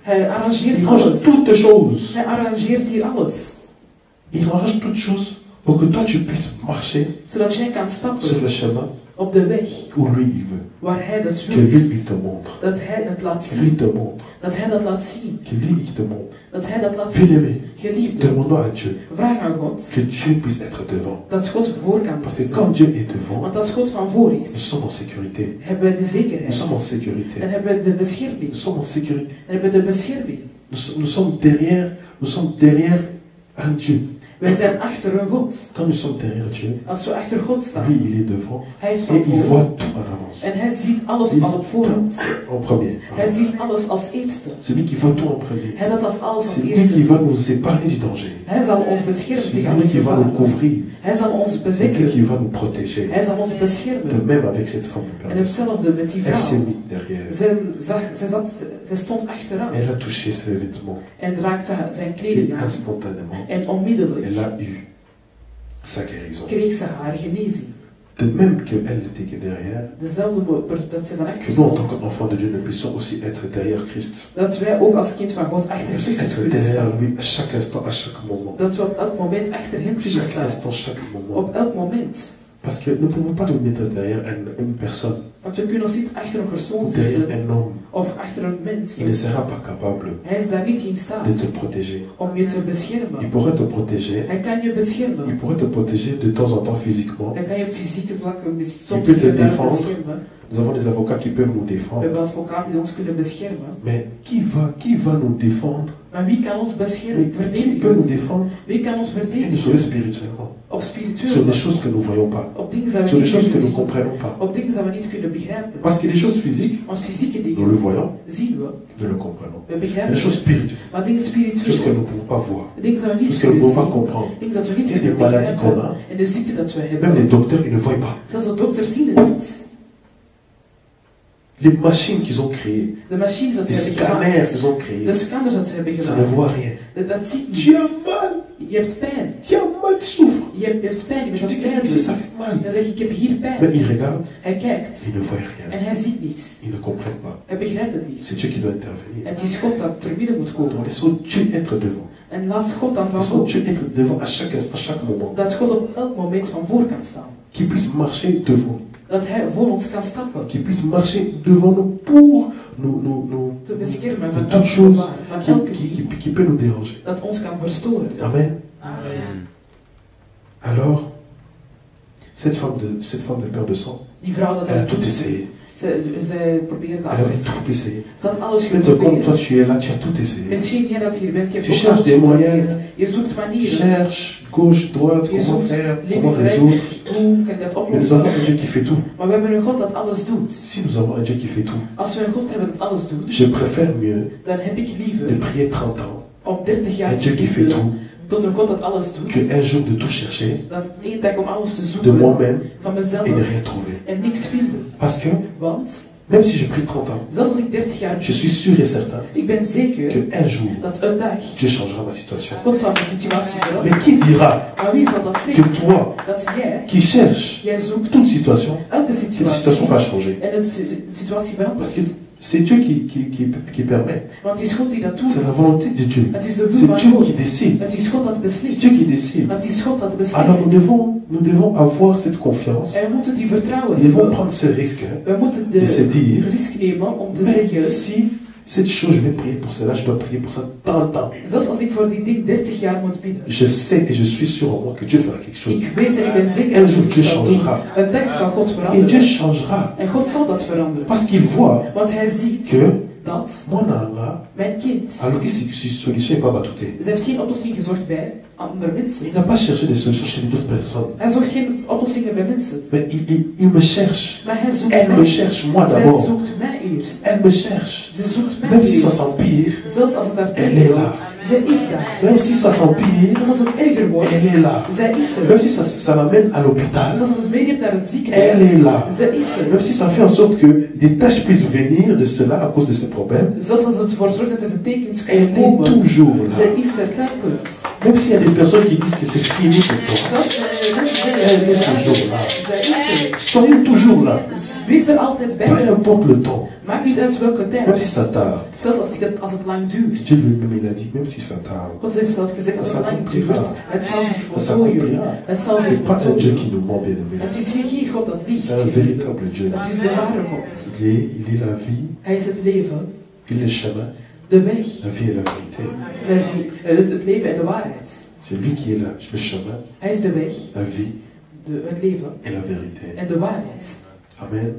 Hij arrangeert Il range alles. toutes choses. Hij arrangeert hier alles. Il range toutes choses pour que toi tu puisses marcher Zodat jij kan sur stappen le chemin op de weg où lui il veut. waar hij dat Que lui wil. il te montre. Dat hij dat laat Que lui zien. te montre. Dat hij dat laat zien. Que lui il te montre. Dat hij dat laat zien. Bien-aimé, Geliefde, demandons à Dieu vraag aan God que Dieu puisse être devant. dat God voor kan Parce que zijn. quand Dieu est devant, Want als God van voor nous is, sommes en sécurité. hebben we de Nous zekerheid. sommes en sécurité. En hebben we de bescherming. Nous sommes en sécurité. En hebben we de bescherming. Nous sommes derrière un Dieu. Wij zijn achter een God. Quand nous sommes derrière Dieu, Als we achter God staan, lui il est devant hij is et van il voor. voit tout en avance. En hij ziet alles Il al voit op voorhand. tout en premier. Hij ziet alles als eerste. Celui qui voit tout en premier. Hij dat als alles als C'est lui eerste qui va nous ziet. séparer du danger. Hij zal ons beschermen C'est tegen lui alle qui va nous gevaren. couvrir. Hij zal ons C'est lui bedekken. qui va nous protéger. Hij zal ons De beschermen. même avec cette femme de En perdu. hetzelfde met die Elle s'est vrouw. mise derrière. Zij stond achteraan. Elle a touché ses vêtements. En raakte zijn Et kleding aan. instantanément, En onmiddellijk elle a eu sa guérison. kreeg ze haar genezing. De même qu'elle était que derrière, Dezelfde dat ze van achter que nous en tant stond. qu'enfants de Dieu, nous puissions aussi être derrière Christ. Dat wij ook als kind van God achter Nous Christus être kunnen derrière staan. lui à chaque instant, à chaque moment. Dat we op elk moment achter hem kunnen Chaque staan. instant, chaque moment. Op elk moment. Parce que nous ne pouvons pas nous mettre derrière une personne, Want we kunnen ons niet achter een persoon ou derrière zetten. un homme. Of achter een mens. Il ne sera pas capable Hij is daar niet in staat de te protéger. om je te Il beschermen. pourrait te protéger. Hij kan je Il beschermen. pourrait te protéger de temps en temps physiquement. Hij kan je op fysieke vlakken soms peut te je daar défendre. beschermen. Nous avons des avocats qui peuvent nous We défendre. hebben advocaten die ons kunnen beschermen. Mais qui va nous défendre? Maar wie kan ons beschermen, Qui peut nous verdedigen? défendre? Wie kan ons Et nous verdedigen? sauver spirituellement. Op Sur spiritueel des choses que nous ne voyons pas. op dingen dat we Sur des niet choses que kunnen nous ne zien. comprenons pas. Op dingen dat we niet kunnen begrijpen. Parce que les choses physiques, Want fysieke nous le dingen voyons, zien we, nous le comprenons. we Mais begrijpen les choses het. spirituelles, Maar dingen choses que spiritueel, nous ne pouvons pas voir, dingen dat we niet choses que nous ne kunnen pouvons pas zien, comprendre. dingen dat we niet Et les kunnen maladies qu'on begrijpen, a, en de ziekte dat we même les hebben. docteurs, ils ne voient pas. Zelfs de dokters zien het niet. Les machines qu'ils ont créées, De machines dat ze les hebben scanners gemaakt, qu'ils ont créés, de scanners dat ze hebben ça ne voit gemaakt, rien. dat ziet Tu niet. as mal, Je hebt pijn. tu as mal, tu souffres. Je hebt pijn, je bent Tu aan dis het que ça lijden. fait mal. Dan zeg je, ik heb hier Mais pijn. ils regardent, Hij kijkt ils ne voient en rien. hij ziet niets. Ils ne comprennent pas. Hij begrijpt het niet. C'est Dieu qui doit intervenir. En het is God dat ter midden moet Donc komen. laissons Dieu être devant. En laat God dan van Laissons voor. Dieu être devant à chaque instant, chaque moment. Dat God op elk moment van voor kan staan. qui puisse marcher devant nous. Dat hij voor ons kan stappen. Qui puisse marcher devant nous pour nous Te beschermen de van toute elke chose gevaar, van elke qui peut nous déranger. dat ons kan verstoren. Amen. Amen. Alors, cette femme de père de sang, Die vrouw dat elle a hij tout essayé. Zij probeerde Elle avait alles. tout essayé. Ze had alles Peut-être comme toi geprobeerd. tu es là, tu as tout essayé. Misschien jij dat hier bent, je hebt Tu ook cherches alles des moyens. geprobeerd. Je zoekt Tu manieren. cherches gauche, droite, Je comment zoekt faire, links, comment résoudre. rechts, hoe kan je dat Mais nous oplossen? avons un Dieu qui fait tout. Maar we hebben een God dat alles doet. Si nous avons un Dieu qui fait tout, Als we een God hebben dat alles doet, je préfère mieux dan heb ik de liever prier 30 ans om 30 jaar un te Dieu qui fait bidden tout tot een God dat alles doet, qu'un jour de tout chercher, dan één dag om alles te de zoeken moi-même van mezelf et de rien trouver. en niks vinden. Parce que Want, même si je prie 30 ans, zelfs als ik 30 jaar je suis sûr et certain ik ben zeker qu'un jour, dat een dag Dieu changera ma situation. God zal mijn situatie veranderen. Mais qui dira Maar wie zal dat que zeggen? toi, Dat qui cherches jij zoekt toute situation, elke cette situation situatie va changer. en de situatie Parce verandert. que c'est Dieu qui permet. Want het is God die dat C'est la toelaat. volonté de Dieu. Het is de wil C'est van Dieu God. qui décide. Het is God dat C'est beslist. Dieu qui décide. Het is God dat Alors beslist. nous devons avoir cette confiance. En we moeten die vertrouwen Nous devons hebben. prendre ce risque. We moeten de se de dire, risk nemen om te Mais zeggen, si cette chose, je vais prier pour cela, je dois prier pour ça tant de temps. zelfs als ik voor die ding 30 jaar moet bidden. Je sais et je suis sûr en moi que Dieu fera quelque chose. Ik weet en ik ben zeker Un dat jour God Dieu het zal doen. changera. Een dag zal God Et Dieu veranderen. changera. En God zal dat veranderen. Parce qu'il voit Want hij ziet que dat mon âme, mijn kind, alors que cette solution n'est pas batoutée. ze heeft geen oplossing gezocht bij andere mensen. Il n'a pas cherché des solutions chez d'autres personnes. Hij zocht geen oplossingen bij mensen. Mais il me cherche. Maar hij zoekt Elle me mij. cherche moi Zij d'abord. zoekt mij eerst. Elle me cherche. Ze zoekt mij Même si ça eerst. s'empire, Zelfs als het daar Elle tegen est là. wordt. Zij is daar. même si ça s'empire, Zelfs als het erger wordt. elle est là. Zij is Même er. si ça m'amène à l'hôpital, Zelfs als het meeneemt naar het elle ziekenhuis. est là. Zij is er. Même si ça fait en sorte que des tâches puissent venir de cela à cause de ces problèmes, Zelfs als het ervoor zorgt dat er de tekens elle kunnen est komen. toujours Zij là. is er telkens. Même s'il y a des personnes qui disent que c'est fini pour toi, Zelfs mensen elle est toujours là. zij is er. Soyez toujours là. Wees er altijd bij. Peu importe le temps, Maakt niet uit welke même si tijd. ça tarde. Zelfs als het lang duurt. Dieu lui-même il a dit, même si ça tarde, God heeft zelf gezegd, als het lang duurt, het zal zich ça voltooien. s'accomplira. Het zal zich C'est pas un Dieu voltooien. qui nous ment, bien aimé. Het is geen God dat liegt. C'est un véritable Dieu. Het is de ware God. Il est la vie, Hij is het leven, il est le chemin, de weg, la vie et la vérité. het leven en de waarheid. C'est lui qui est là, le chemin, Hij is de weg, la vie het leven et la vérité. en de waarheid. Amen.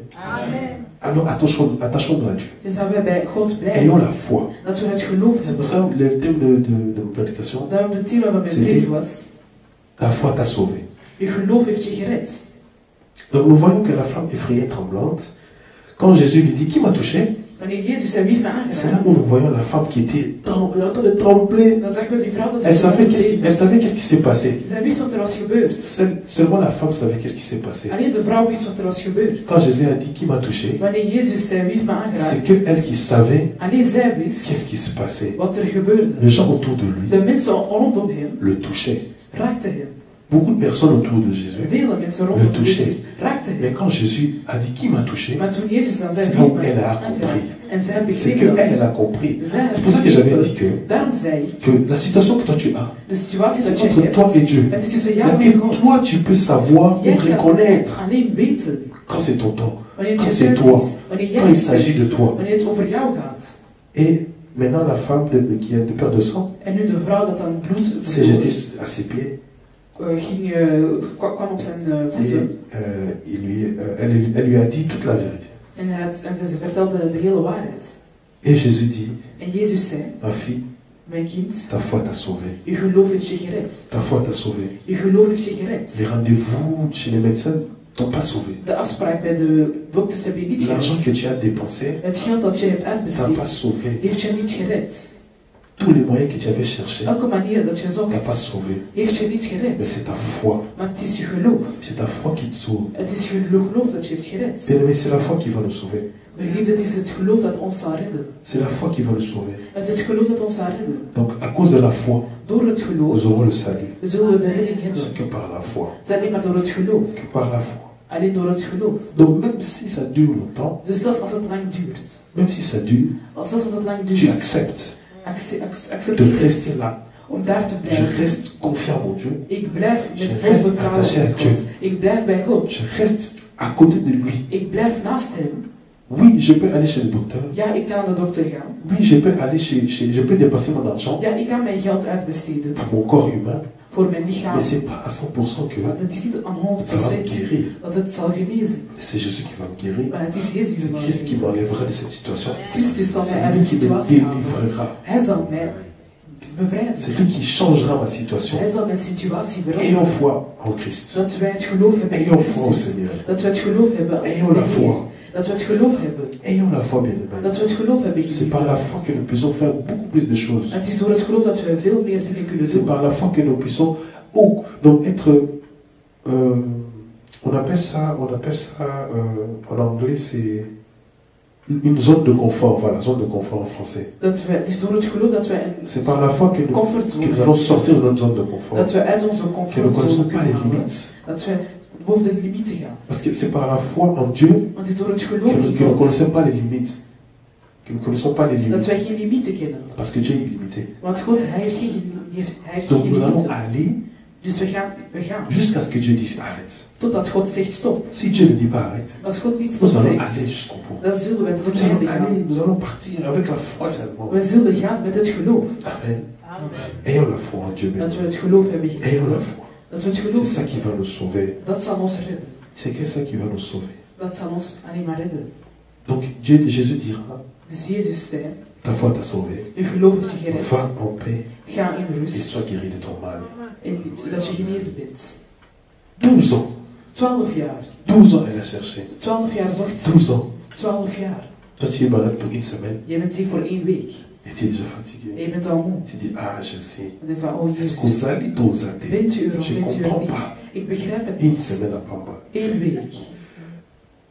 Alors attachons-nous à Dieu. Dus dat wij bij God Ayons blijven. la foi. Dat we het geloof C'est pour hebben. ça le thème de ma prédication, Daarom de thema van mijn C'était- preek was, la foi t'a sauvé. je geloof heeft je gered. Donc nous voyons que la femme effrayée, tremblante, quand Jésus lui dit, qui m'a touché? Wanneer Jezus zei, wie heeft mij C'est là où aangeraakt? nous voyons la femme qui était en train de trembler. Dan zagen we die vrouw dat Elle ze savait qu'est-ce qui s'est passé. Zij wist wat er was gebeurd. Seulement la femme savait qu'est-ce qui s'est passé. Alleen de vrouw wist wat er was gebeurd. Quand Jésus a dit, qui m'a touché? Wanneer Jezus zei, wie heeft mij C'est aangeraakt? que elle qui savait Alleen zij wist qu'est-ce qui se passait. wat er gebeurde. Les gens autour de lui De mensen rondom hem le touchaient. raakten hem. Beaucoup de personnes autour de Jésus. Vele mensen Le rondom toucher. Jezus raakten Mais hem. quand Jésus a dit, qui m'a touché? Maar toen Jezus dan zei, C'est wie là heeft où mij elle a aangeraakt? compris. En zij C'est begreep que elle a dat. compris. Zij C'est pour ça que j'avais dit que, Daarom zei ik, la situation que toi tu as, de situatie dat c'est jij entre toi hebt, et Dieu. het is tussen Il y jou a en que God. toi tu peux savoir ou Jij gaat reconnaître alleen weten quand c'est ton temps, wanneer quand het c'est je toi, is, wanneer jij quand il het s'agit de bent, toi. wanneer het over jou gaat. Et maintenant la femme qui est de père de sang En nu de vrouw dat dan bloed s'est jetée à ses pieds kwam op zijn et voeten. elle lui a dit toute la vérité. En ze vertelde de hele waarheid. Et Jésus dit, En Jezus zei, ma fille, mijn kind, ta foi t'a sauvé. je geloof heeft je gered. Ta foi t'a sauvé. Je geloof heeft je gered. Les rendez-vous chez les médecins t'ont pas sauvé. De afspraak bij de dokters heb je niet L'argent gered. que tu as dépensé Het geld dat je hebt t'a pas uitbesteed, sauvé. heeft je niet gered. Tous les moyens que tu avais cherchés Elke manier dat je t'a pas zocht, sauvé. heeft je niet Mais gered. c'est ta foi. Maar het is je geloof. C'est ta foi qui te sauve. Het is je geloof dat je hebt gered. Bien-aimé, c'est la foi qui va nous sauver. Mijn liefde, het is het geloof dat ons zal redden. C'est la foi qui va nous sauver. Het is het geloof dat ons zal redden. Donc, à cause de la foi, Door het geloof nous aurons le salut. zullen we de redding hebben. C'est que par la foi. Het is alleen maar door het geloof. Que par la foi. Alleen door het geloof. Donc, même si ça dure longtemps, Dus zelfs als het lang duurt. même si ça dure, Zelfs als het lang tu duurt. acceptes de Accepteer het. rester là. Je reste confiant en Dieu. Ik blijf met Je vol reste vertrouwen attaché à op Dieu. God. Ik blijf bij God. Je reste à côté de lui. Ik blijf naast hem. Oui, je peux aller chez le docteur. Ja, ik kan naar de dokter gaan. Oui, je peux aller je peux dépenser mon argent Ja, ik kan mijn geld uitbesteden pour mon corps humain. voor mijn lichaam. Mais c'est pas à 100% que Maar dat is niet aan ça va me 100% guérir. dat het zal genezen. C'est Jésus qui va me guérir. Maar het is Jezus die C'est zal Christ qui genezen. m'enlèvera de cette situation. Christus zal mij C'est uit lui de qui me situatie halen. délivrera. Hij zal mij bevrijden. C'est lui qui changera ma situation. Hij zal mijn situatie Ayons veranderen. foi en Christ. Dat wij het geloof hebben in Ayons foi au Christus. Seigneur. Dat we het geloof hebben in Ayons la de foi. Heer. Dat we het geloof hebben. Ayons la foi, bien-aimés. Dat we het geloof hebben C'est par la foi que nous puissions faire beaucoup plus de choses. Het is door het geloof dat we veel meer dingen kunnen C'est doen. par la foi que nous puissions donc être, on appelle ça en anglais c'est une zone de confort, voilà, zone de confort en français. Het is door het geloof dat wij C'est par la foi que nous allons sortir de notre zone de confort, dat we uit onze que nous ne comfortzone connaissons pas kunnen les halen. limites. Dat we boven de limieten gaan. Parce que c'est par la foi en Dieu Want het is door het que geloof nous in ne God connaissons pas les limites. Que nous ne connaissons pas les dat wij limites. geen limieten kennen. Parce que Dieu est illimité. Want God, hij heeft geen Donc nous allons limieten. aller Dus we gaan jusqu'à ce que Dieu dise arrête. totdat God zegt stop. Si Dieu ne dit pas arrête, Als God niet stop nous allons zegt, aller jusqu'au bout. dan zullen we tot het einde gaan. Nous allons partir avec la foi seulement. We zullen gaan met het geloof. Amen. Ayons la foi en Dieu. Dat we het geloof hebben Ayons la gegeven. foi. Dat we het C'est geloof ça hebben. qui va nous sauver. Dat zal ons redden. C'est que ça qui va nous sauver. Dat zal ons alleen maar redden. Donc Jésus dira, Dus Jezus zei, ta foi t'a sauvé. je geloof heeft je gered. Va en paix Ga in et rust. sois guéri de ton mal. En dat je genezen bent. 12 ans. 12 jaar. 12 ans elle a cherché. 12 jaar zocht ze. 12 ans. 12 jaar. Toi tu es malade pour une semaine Je bent ziek voor 1 week. et tu es déjà fatigué. En je bent al moe. Tu dis, ah je sais. En denk van, oh Est-ce Jezus. qu'aux alites aux athées, Bent u er of je ne bent u er comprends niet? pas. Ik begrijp het Une niet. semaine à Pamba. 1 week.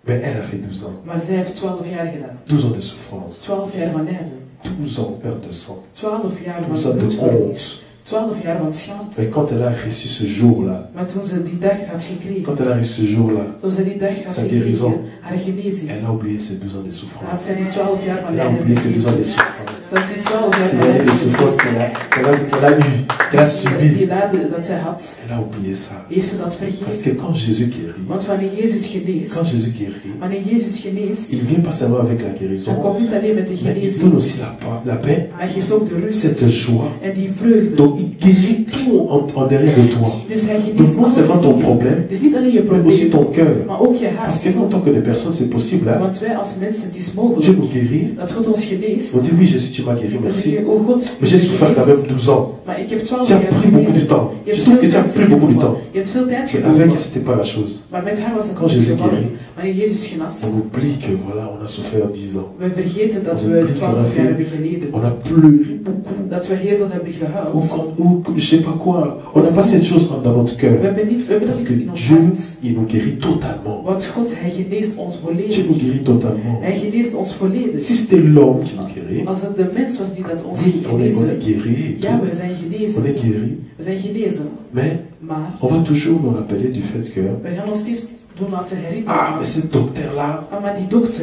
Mais elle a fait 12 ans. Maar zij heeft 12 jaar gedaan. 12 ans de souffrance. 12 jaar van lijden. 12 ans perte de sang. 12 jaar 12 van ans de bloedverlies. honte. 12 jaar van schaamte. Mais quand elle a reçu ce jour-là, Maar toen ze die dag had gekregen, quand elle a reçu ce jour-là, toen ze die dag had sa guérison, gekregen, haar genezing, elle a oublié ses 12 ans de had souffrance. zij die 12 jaar van Elle a lijden oublié ses 12 ans de vergeten. souffrance. Dat die 12 jaar Ces van années lijden de souffrance qu'elle a eu, qu'elle a subi. die lijden dat zij had, Elle a oublié ça. heeft ze dat Parce vergeten. que quand Jésus guérit, Want wanneer Jezus geneest, wanneer wanneer Jezus geneest, il vient pas seulement avec la dan guérison, komt niet alleen met de mais il donne genezing, aussi la paix, maar hij geeft ook de rust cette joie. en die vreugde. Donc il guérit tout en derrière de toi. Dus hij Donc geneest non seulement ton alles. problème, Dus niet alleen je mais aussi probleem, ton cœur. maar ook je Parce que nous, en hart. tant que des personnes, c'est possible. Hein? Want wij als mensen, het is Dieu nous mogelijk guérit. dat God ons geneest. On dit oui, Jésus, tu m'as guéri, Dan zeg merci. je, oh God, Mais j'ai souffert quand même 12 ans. maar ik heb 12 Tu as jaar pris beaucoup geleden. de temps. Je Je hebt trouve que veel tu as tijd pris beaucoup de genomen. temps. Je hebt veel tijd Mais avec, genomen. c'était pas la chose. Maar met haar was het Quand niet het Jésus geval. guérit, Wanneer Jezus genas, on oublie que voilà, on a souffert 10 ans. we vergeten dat On we oublie qu'on a 12 jaar fait, hebben geleden. on a pleuré beaucoup. Dat we heel veel hebben gehuild. Ou je sais pas quoi. On n'a pas cette chose dans notre We cœur. hebben dat Parce niet que in ons Dieu, hart. il nous guérit totalement. Want God, hij geneest ons Dieu volledig. nous guérit totalement. Hij geneest ons volledig. Si c'était l'homme qui nous guérit, Als het de mens was die dat ons oui, ging on est genezen, guéri. et ja, tout. we zijn On genezen. est guéri. We zijn genezen. Mais Maar on va toujours nous rappeler du fait que, we gaan ons steeds doen laten herinneren. ah, mais ce docteur-là, Maar die dokter,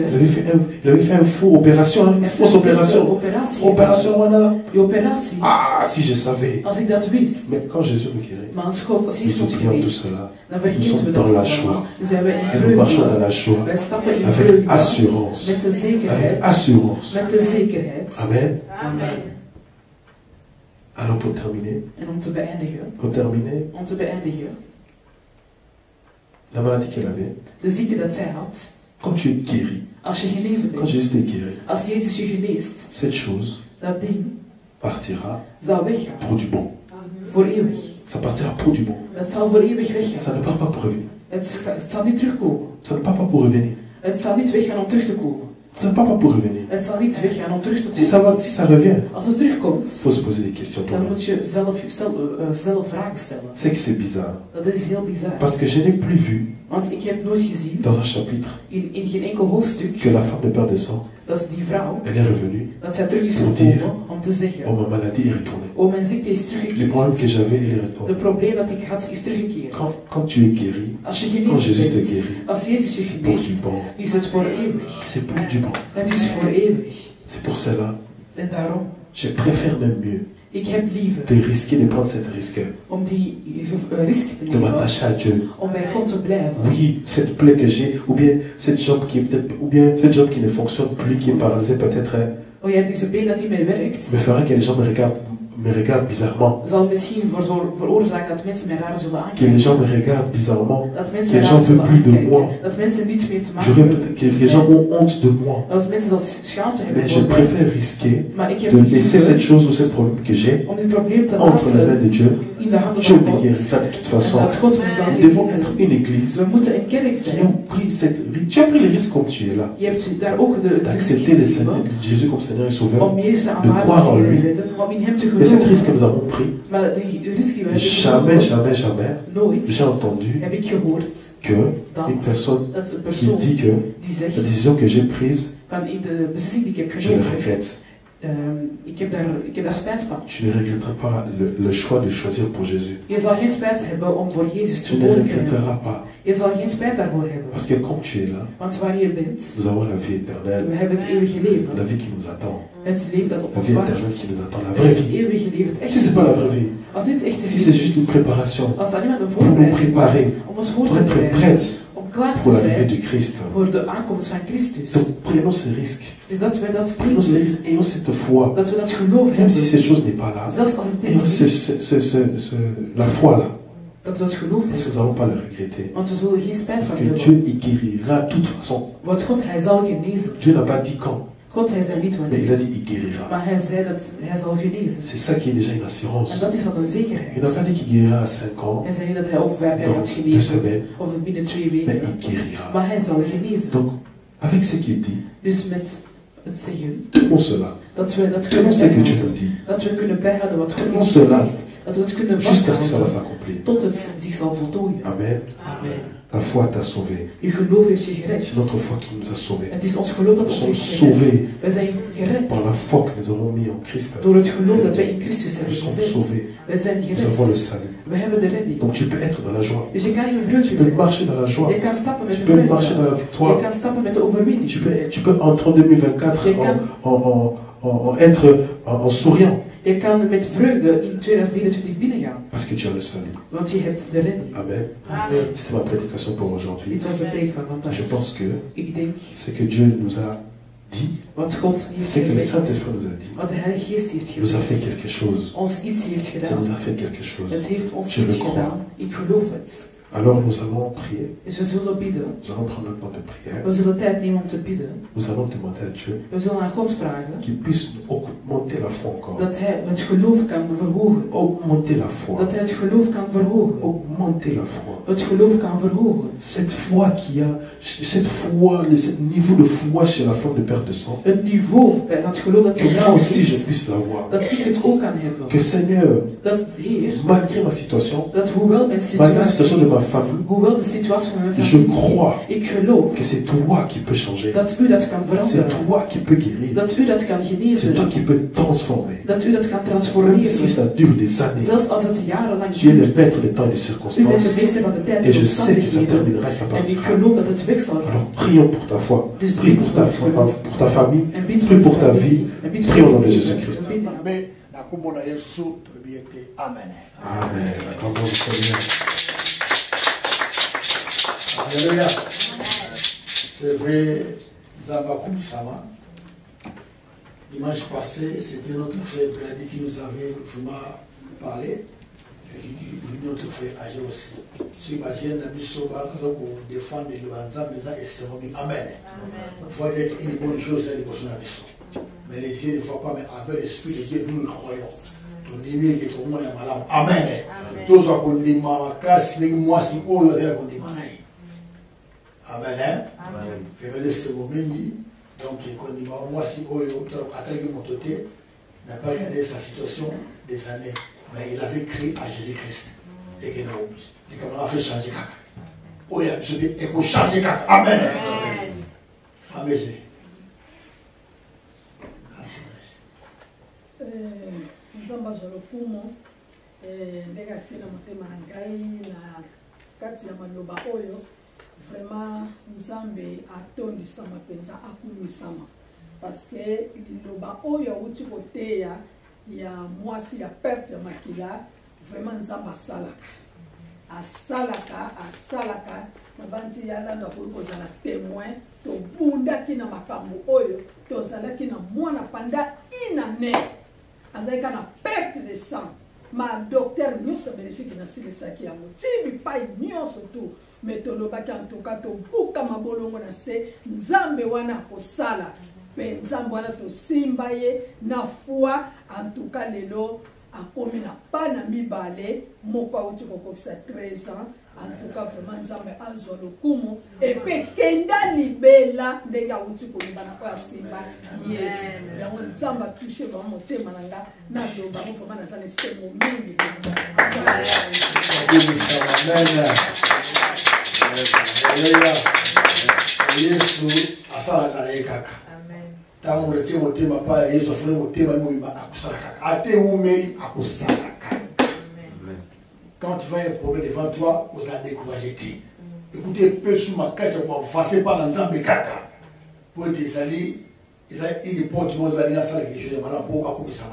il avait fait une fausse opération, une fausse opération. operatie. Opération, voilà. Die operatie. Ah, si je savais. Als ik dat wist. Mais quand Jésus nous guérit, Maar als God, als nous Jezus ons oublions tout geneest, cela. dan Nous vergeten we sommes dat dans la allemaal. joie. Dan zijn we in Et nous marchons dans vreugde. la joie. Wij stappen in Avec vreugde. assurance. Met de Avec zekerheid. assurance. Met de zekerheid. Amen. Amen. Alors pour terminer, En om te beëindigen. pour terminer, la maladie qu'elle avait, De ziekte dat zij had. quand tu es guéri, Als je genezen quand Jésus bent. t'est guéri, Als Jezus je geneest. cette chose Dat ding partira zal weggaan. pour du bon. Voor eeuwig. Ça partira pour du bon. Het zal voor eeuwig Ça weggaan. ne part pas pour revenir. Het zal niet terugkomen. Ça ne part pas pour revenir. Het zal niet weggaan om terug te komen. Ça ne part pas pour revenir. Het zal niet weggaan om terug te Si komen. ça revient, Als het terugkomt, il faut se poser des questions pour dan moi. moet je zelf vragen stellen. C'est que c'est bizarre. Dat is heel bizar. Parce que je n'ai plus vu Want ik heb nooit gezien, dans un chapitre in geen enkel hoofdstuk, que la femme de père de sang, dat die vrouw, elle est revenue. dat zij terug is Pour dire, gekomen om te zeggen, oh, ma maladie est retournée. oh, mijn ziekte is Les teruggekeerd. problèmes que j'avais, il est De retourné. probleem dat ik had is teruggekeerd. Quand tu es guéri, Als je quand Jésus genezen te bent, guérit, als Jezus je c'est pour du geneest, bon. is het voor eeuwig. C'est pour du bon. Het is voor eeuwig. C'est pour cela, En daarom, je préfère même mieux de risquer de prendre cette risque. De m'attacher à Dieu. Oui, cette plaie que j'ai, ou bien cette jambe qui est peut-être, ou bien cette jambe qui ne fonctionne plus, qui est paralysée peut-être, me fera que les gens me regardent bizarrement. Que les gens me regardent bizarrement. Que les gens ne veulent plus de moi. Que les gens ont honte de moi. Mais je préfère risquer de laisser cette chose ou ce problème que j'ai entre les mains de Dieu. Dieu me guérira de toute façon. Nous devons être une église qui ont pris cette... Tu as pris le risque comme tu es là. D'accepter le Seigneur, Jésus comme Seigneur et Sauveur. De croire en lui. Et cet risque que nous avons pris, jamais j'ai entendu qu'une personne qui dit que la décision que j'ai prise, je le regrette. Tu ne regretteras pas le choix de choisir pour Jésus. Tu ne regretteras pas. Parce que quand tu es là, nous avons la vie éternelle. La vie qui nous attend. La vie éternelle qui nous attend. La vraie vie. Si ce n'est pas la vraie vie, si c'est juste une préparation pour nous préparer, pour être prêtes pour l'arrivée du Christ. Donc prenons ce risque. Prenons ce risque, ayons cette foi. Même si cette chose n'est pas là, ayons la foi là. Parce que nous n'allons pas le regretter. Parce que Dieu y guérira de toute façon. Dieu n'a pas dit quand. Mais il a dit il guérira. C'est ça qui est déjà une assurance. Il n'a pas dit qu'il guérira à 5 ans, dans 2 semaines, mais il guérira. Donc, avec ce qu'il dit, tenons cela. Tenons ce que Dieu nous dit. Tenons cela jusqu'à ce que ça va s'accomplir. Amen. La foi t'a sauvé. C'est notre foi qui nous a sauvés. Nous sommes sauvés par la foi que nous avons mis en Christ. Nous sommes sauvés. Nous avons le salut. Donc tu peux être dans la joie. Tu peux marcher dans la joie. Tu peux marcher dans la victoire. Tu peux entrer en 2024 en souriant. Je kan met vreugde in 2024 binnengaan. Parce que tu as le salut. Want je hebt de redding. Amen. C'était ma prédication pour aujourd'hui. Dit was de preek van vandaag. Je pense que ce que Dieu nous a dit, c'est que le Saint-Esprit nous a dit, wat de Heilige Geest heeft nous a fait quelque chose. Ons iets heeft gedaan. Ça nous a fait quelque chose. Het heeft ons Je le iets crois. gedaan. Ik geloof het. Alors nous allons prier. Dus we zullen bidden. Nous allons prendre le temps de prière. We zullen tijd nemen om te bidden. Nous allons demander à Dieu We zullen aan God vragen qu'il puisse augmenter la foi encore. dat Hij het geloof kan verhogen. Augmenter la foi. Dat Hij het geloof kan verhogen. Augmenter la foi. Het geloof kan verhogen. Cette foi qui a, ce niveau de foi chez la femme de perte de sang. Het niveau van het geloof dat que moi aussi je puisse l'avoir. Dat ik het ook kan hebben. Que Seigneur, dat Heer, malgré ma situation, dat hoewel mijn malgré la situation de ma famille, hoewel de situatie van mijn je familie, crois ik geloof que c'est toi qui peux changer. Dat u dat kan veranderen. C'est toi qui peux guérir. Dat u dat kan genezen. C'est toi qui peux transformer. Dat u dat kan transformeren. Même si ça dure des années. Zelfs als het jarenlang tu es le duurt. maître des temps et des circonstances. U bent de meester van de tijd et je sais que ça terminera et ça en ik partira. geloof dat het weg zal gaan. Alors prions pour ta foi. Dus Prie bid pour ta famille. En bid Prie pour ta vie. En bid Prie au nom de Jésus-Christ. Amen. Amen. Acclamons le Seigneur. Alléluia. C'est vrai, Zabakou Sama. Dimanche passé, c'était notre frère Brady qui nous avait vraiment parlé. Et notre frère âgé aussi. Si imagine la mission pour défendre le Banzam, et c'est Amen. Il faut dire une bonne chose dans les personnes à la mission. Mais les yeux ne voient pas, mais avec l'esprit de Dieu, nous le croyons. Ton ennemi qui est au monde est malade. Amen. Tous ont conduit ma casse, les mois si haut, ils ont conduit ma naï. Amen. Je vais laisser mon mini. Donc, il conduit moi si haut, ils ont mon côté. N'a pas regardé sa situation des années. Mais il avait crié à Jésus-Christ. Et qu'il a fait changer caca. Oh, je vais changer caca. Amen. Amen. Nzamba zolokumo ndenge atina motema na ngai na kati ya maloba oyo vraiment Nzambe atondisama mpenza akumisama parce que liloba oyo awuti koteya ya mwasi ya perte ya makila vraiment nzamba asalaka nabanti yalanda kokozala témoin tobundaki na makambo oyo tozalaki na mwana panda inane azalika na perte de sang ma docteur nyonso belisiki nasilisaki yango ti bipai nyonso tu me tolobaki antuka tobuka mabolongo na se nzambe wana akosala mpe nzambe wana tosimba ye na foi antuka lelo akomi na bana mibale moko auti kokokisa 13 ans antuka vraiment nzambe azwa lokumu epe kenda libela ndenge auti koloba na oyo asimba yesu yango nzambe atushe bango motema na nga nazobango vraiment naza na esengo mingi yesu asalaka na ye kaka ntango moleki motema pa ya yesu afuni motema mobimba akosala kaka ate umeli akosala kaka. Quand tu vois un problème devant toi, vous allez décourager. Écoutez, peu sous ma caisse, pour passer par l'ensemble kaka. Pour être salé, il porte monde la bien salle quelque chose de malin pour accommoder ça.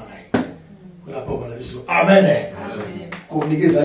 La parole de Dieu. Amen. Amen.